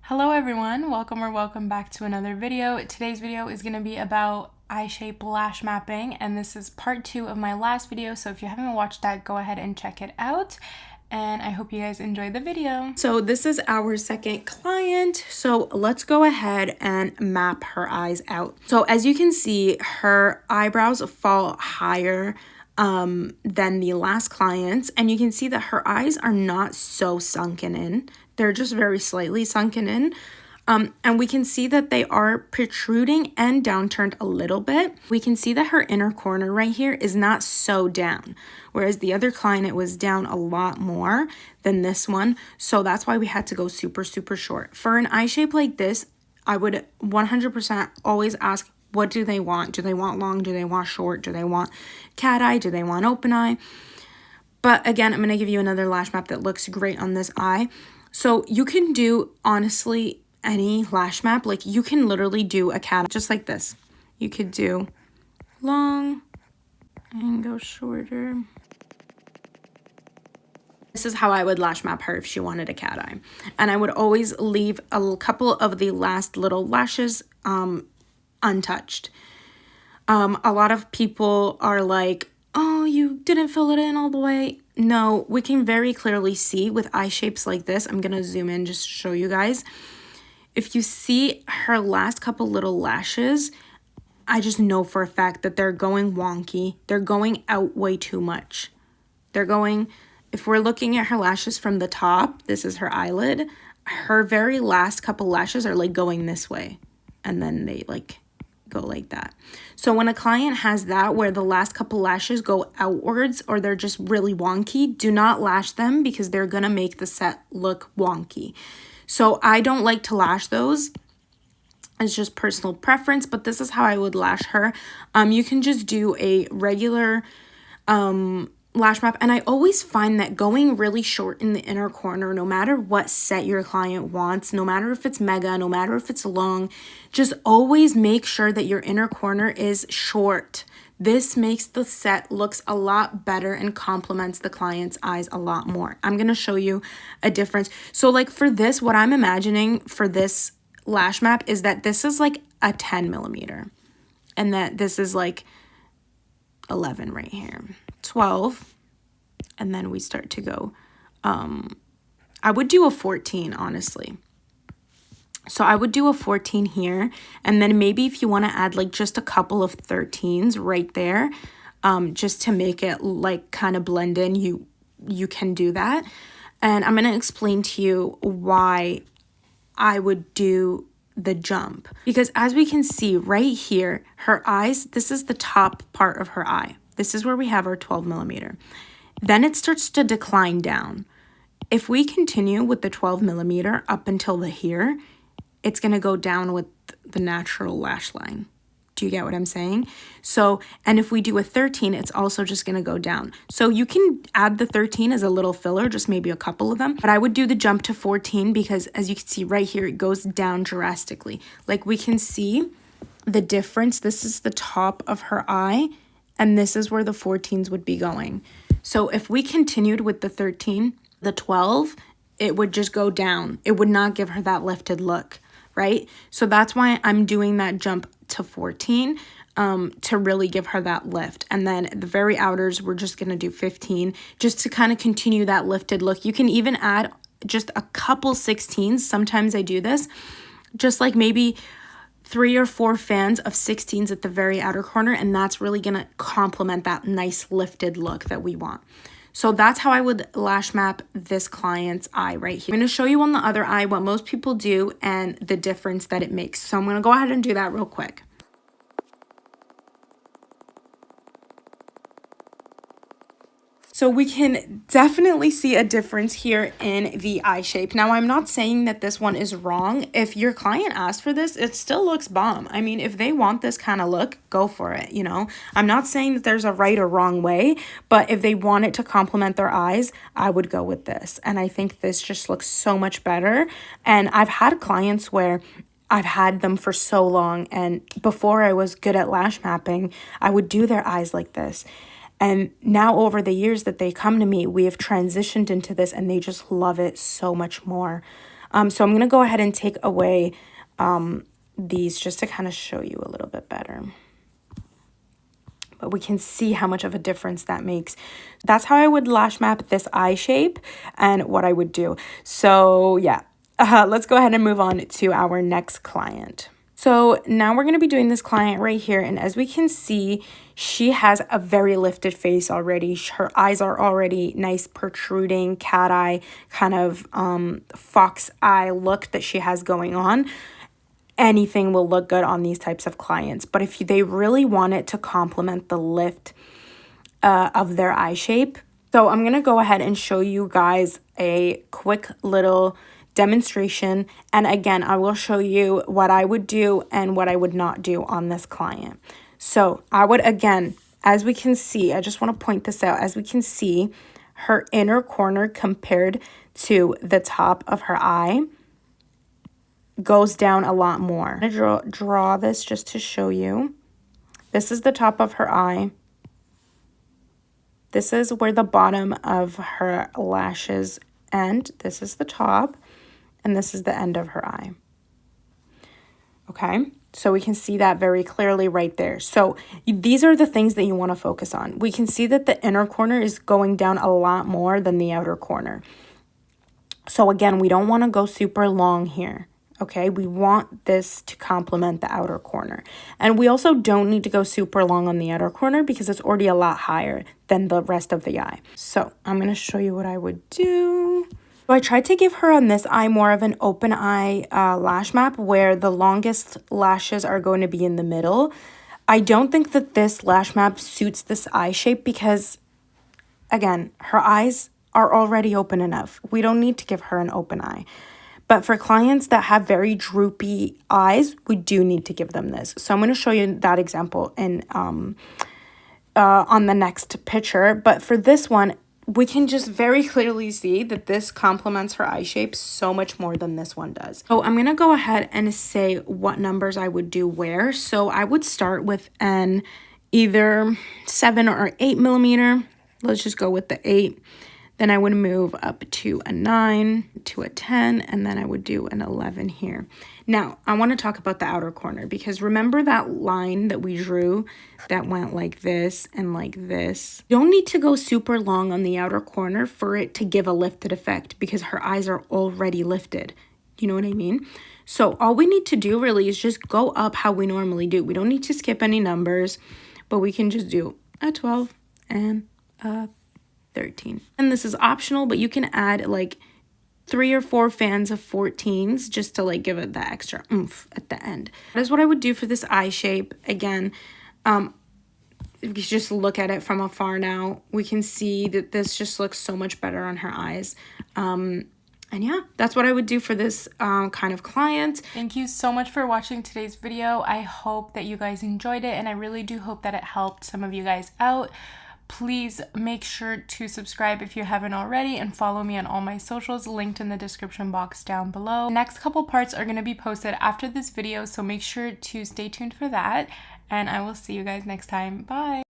Hello everyone, welcome back to another video. Today's video is going to be about eye shape lash mapping, and this is part 2 of my last video, so if you haven't watched that, go ahead and check it out, and I hope you guys enjoyed the video. So this is our second client, so let's go ahead and map her eyes out. So as you can see, her eyebrows fall higher than the last client's, and you can see that her eyes are not so sunken in. They're just very slightly sunken in. And we can see that they are protruding and downturned a little bit. We can see that her inner corner right here is not so down, whereas the other client, it was down a lot more than this one. So that's why we had to go super short. For an eye shape like this, I would 100% always ask, what do they want? Do they want long? Do they want short? Do they want cat eye? Do they want open eye? But again, I'm going to give you another lash map that looks great on this eye. So you can do, honestly, any lash map. Like, you can literally do a cat just like this. You could do long and go shorter. This is how I would lash map her if she wanted a cat eye. And I would always leave a couple of the last little lashes untouched. A lot of people are like, oh, you didn't fill it in all the way. No, we can very clearly see with eye shapes like this. I'm going to zoom in just to show you guys. If you see her last couple little lashes, I just know for a fact that they're going wonky. They're going out way too much. They're going, if we're looking at her lashes from the top, this is her eyelid. Her very last couple lashes are like going this way. And then they like go like that. So when a client has that where the last couple lashes go outwards or they're just really wonky, do not lash them because they're gonna make the set look wonky. So I don't like to lash those. It's just personal preference, but this is how I would lash her. You can just do a regular lash map, and I always find that going really short in the inner corner, no matter what set your client wants, no matter if it's mega, no matter if it's long, just always make sure that your inner corner is short. This makes the set looks a lot better and complements the client's eyes a lot more. I'm going to show you a difference. So like for this, what I'm imagining for this lash map is that this is like a 10 millimeter and that this is like 11 right here, 12, and then we start to go, I would do a 14, honestly. So I would do a 14 here, and then maybe if you want to add like just a couple of 13s right there, just to make it like kind of blend in, you can do that. And I'm going to explain to you why I would do the jump, because as we can see right here, her eyes, this is the top part of her eye. This is where we have our 12 millimeter. Then it starts to decline down. If we continue with the 12 millimeter up until the here, it's going to go down with the natural lash line. Do you get what I'm saying? So, and if we do a 13, it's also just going to go down. So you can add the 13 as a little filler, just maybe a couple of them. But I would do the jump to 14 because as you can see right here, it goes down drastically. Like we can see the difference. This is the top of her eye, and this is where the 14s would be going. So if we continued with the 13, the 12, it would just go down. It would not give her that lifted look, right? So that's why I'm doing that jump to 14 to really give her that lift. And then the very outers, we're just going to do 15 just to kind of continue that lifted look. You can even add just a couple 16s. Sometimes I do this, just like maybe 3 or 4 fans of 16s at the very outer corner, and that's really going to complement that nice lifted look that we want. So that's how I would lash map this client's eye right here. I'm going to show you on the other eye what most people do and the difference that it makes. So I'm going to go ahead and do that real quick. So we can definitely see a difference here in the eye shape. Now, I'm not saying that this one is wrong. If your client asked for this, it still looks bomb. I mean, if they want this kind of look, go for it, you know? I'm not saying that there's a right or wrong way, but if they want it to complement their eyes, I would go with this. And I think this just looks so much better. And I've had clients where I've had them for so long, and before I was good at lash mapping, I would do their eyes like this. And now over the years that they come to me, we have transitioned into this and they just love it so much more. So I'm going to go ahead and take away these just to kind of show you a little bit better. But we can see how much of a difference that makes. That's how I would lash map this eye shape and what I would do. So yeah, let's go ahead and move on to our next client. So now we're going to be doing this client right here. And as we can see, she has a very lifted face already. Her eyes are already nice, protruding, cat eye, kind of fox eye look that she has going on. Anything will look good on these types of clients. But if they really want it to complement the lift of their eye shape, so I'm going to go ahead and show you guys a quick little demonstration. And again, I will show you what I would do and what I would not do on this client. So I would, again, as we can see, I just want to point this out. As we can see, her inner corner compared to the top of her eye goes down a lot more. I'm going to draw this just to show you. This is the top of her eye. This is where the bottom of her lashes end. This is the top, and this is the end of her eye. Okay, so we can see that very clearly right there. So these are the things that you want to focus on. We can see that the inner corner is going down a lot more than the outer corner. So again, we don't want to go super long here. Okay, we want this to complement the outer corner. And we also don't need to go super long on the outer corner because it's already a lot higher than the rest of the eye. So I'm going to show you what I would do. So I tried to give her on this eye more of an open eye lash map where the longest lashes are going to be in the middle. I don't think that this lash map suits this eye shape because, again, her eyes are already open enough. We don't need to give her an open eye. But for clients that have very droopy eyes, we do need to give them this. So I'm going to show you that example in on the next picture. But for this one, we can just very clearly see that this complements her eye shape so much more than this one does. So I'm going to go ahead and say what numbers I would do where. So I would start with an either 7 or 8 millimeter. Let's just go with the 8. Then I would move up to a 9, to a 10, and then I would do an 11 here. Now, I want to talk about the outer corner because remember that line that we drew that went like this and like this? You don't need to go super long on the outer corner for it to give a lifted effect because her eyes are already lifted. You know what I mean? So all we need to do really is just go up how we normally do. We don't need to skip any numbers, but we can just do a 12 and a 13. And this is optional, but you can add like 3 or 4 fans of 14s just to like give it that extra oomph at the end. That is what I would do for this eye shape. Again, if you just look at it from afar now, we can see that this just looks so much better on her eyes. And yeah, that's what I would do for this kind of client. Thank you so much for watching today's video. I hope that you guys enjoyed it, and I really do hope that it helped some of you guys out. Please make sure to subscribe if you haven't already and follow me on all my socials linked in the description box down below. The next couple parts are going to be posted after this video, so make sure to stay tuned for that, and I will see you guys next time. Bye!